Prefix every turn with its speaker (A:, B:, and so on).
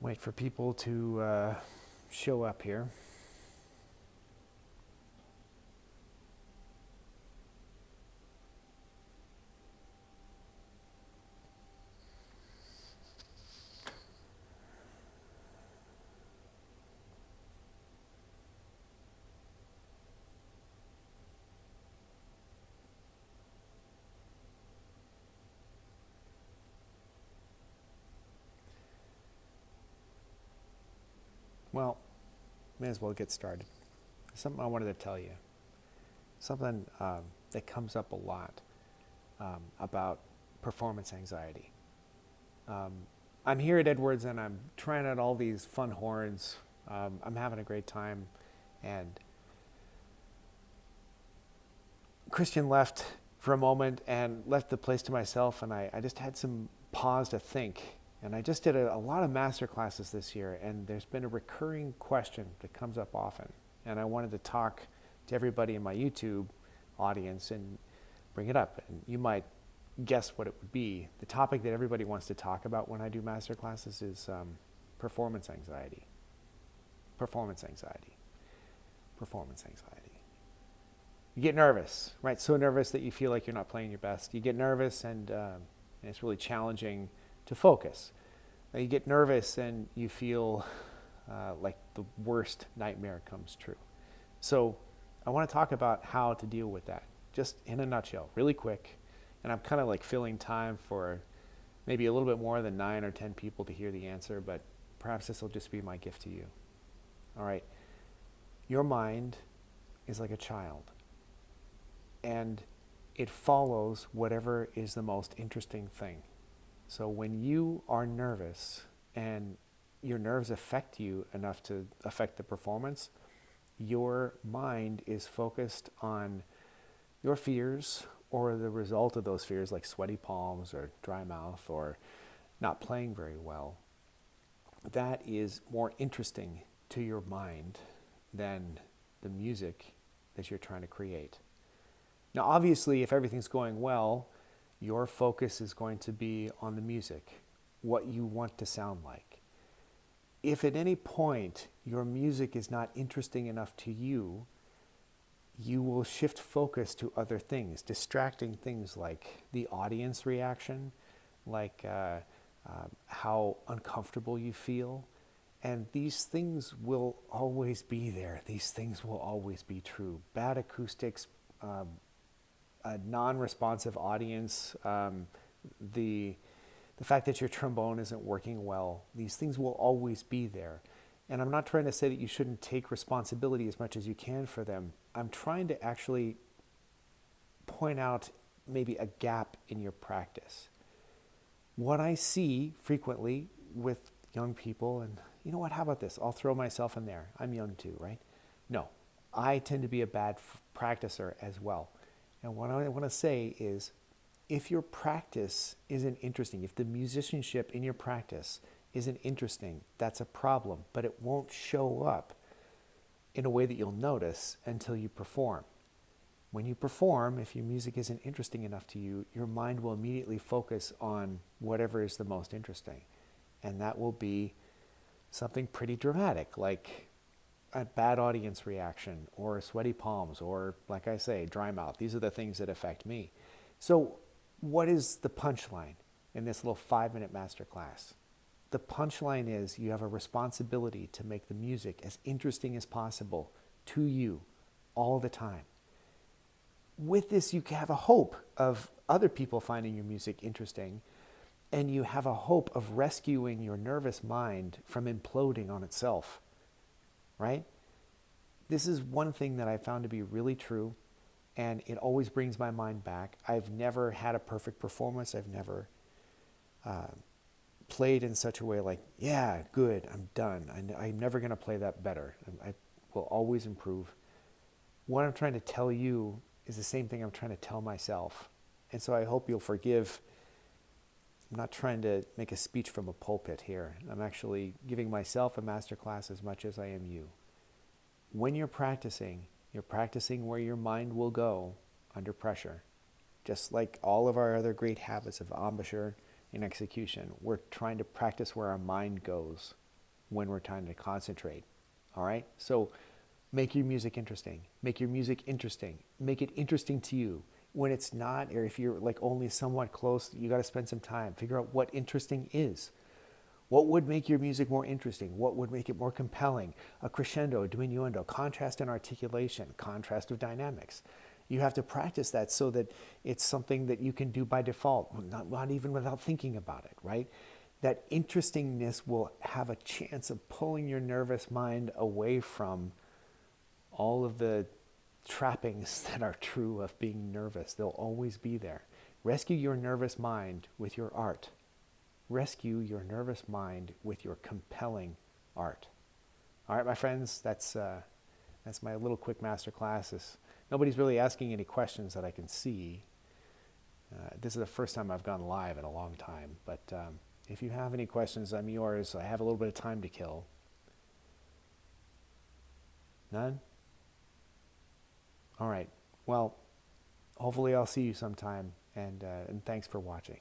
A: Wait for people to show up here. Well, may as well get started. Something I wanted to tell you. Something that comes up a lot about performance anxiety. I'm here at Edwards and I'm trying out all these fun horns. I'm having a great time. And Christian left for a moment and left the place to myself, and I just had some pause to think. And I just did a lot of master classes this year, and there's been a recurring question that comes up often. And I wanted to talk to everybody in my YouTube audience and bring it up. And you might guess what it would be. The topic that everybody wants to talk about when I do master classes is performance anxiety. Performance anxiety. Performance anxiety. You get nervous, right? So nervous that you feel like you're not playing your best. You get nervous and it's really challenging to focus. You get nervous and you feel like the worst nightmare comes true. So I want to talk about how to deal with that, just in a nutshell, really quick. And I'm kind of like filling time for maybe a little bit more than 9 or 10 people to hear the answer, but perhaps this will just be my gift to you. All right. Your mind is like a child, and it follows whatever is the most interesting thing. So when you are nervous and your nerves affect you enough to affect the performance, your mind is focused on your fears or the result of those fears, like sweaty palms or dry mouth or not playing very well. That is more interesting to your mind than the music that you're trying to create. Now, obviously, if everything's going well, your focus is going to be on the music, what you want to sound like. If at any point your music is not interesting enough to you, you will shift focus to other things, distracting things like the audience reaction, like how uncomfortable you feel. And these things will always be there. These things will always be true. Bad acoustics, a non-responsive audience, the fact that your trombone isn't working well, these things will always be there. And I'm not trying to say that you shouldn't take responsibility as much as you can for them. I'm trying to actually point out maybe a gap in your practice. What I see frequently with young people, and you know what, how about this? I'll throw myself in there. I'm young too, right? No, I tend to be a bad practicer as well. And what I want to say is, if your practice isn't interesting, if the musicianship in your practice isn't interesting, that's a problem, but it won't show up in a way that you'll notice until you perform. When you perform, if your music isn't interesting enough to you, your mind will immediately focus on whatever is the most interesting. And that will be something pretty dramatic, like a bad audience reaction or sweaty palms or, like I say, dry mouth. These are the things that affect me. So what is the punchline in this little 5-minute masterclass? The punchline is you have a responsibility to make the music as interesting as possible to you all the time. With this, you have a hope of other people finding your music interesting, and you have a hope of rescuing your nervous mind from imploding on itself, right? This is one thing that I found to be really true, and it always brings my mind back. I've never had a perfect performance. I've never played in such a way like, yeah, good, I'm done. I'm never going to play that better. I will always improve. What I'm trying to tell you is the same thing I'm trying to tell myself. And so I hope you'll forgive. I'm not trying to make a speech from a pulpit here. I'm actually giving myself a masterclass as much as I am you. When you're practicing where your mind will go under pressure. Just like all of our other great habits of embouchure and execution, we're trying to practice where our mind goes when we're trying to concentrate. All right? So make your music interesting. Make your music interesting. Make it interesting to you. When it's not, or if you're like only somewhat close, you got to spend some time. Figure out what interesting is. What would make your music more interesting? What would make it more compelling? A crescendo, a diminuendo, contrast and articulation, contrast of dynamics. You have to practice that so that it's something that you can do by default, not even without thinking about it, right? That interestingness will have a chance of pulling your nervous mind away from all of the trappings that are true of being nervous. They'll always be there. Rescue your nervous mind with your art. Rescue your nervous mind with your compelling art. All right, my friends, that's my little quick master class. Nobody's really asking any questions that I can see. This is the first time I've gone live in a long time, but if you have any questions, I'm yours. I have a little bit of time to kill. None? All right. Well, hopefully I'll see you sometime, and thanks for watching.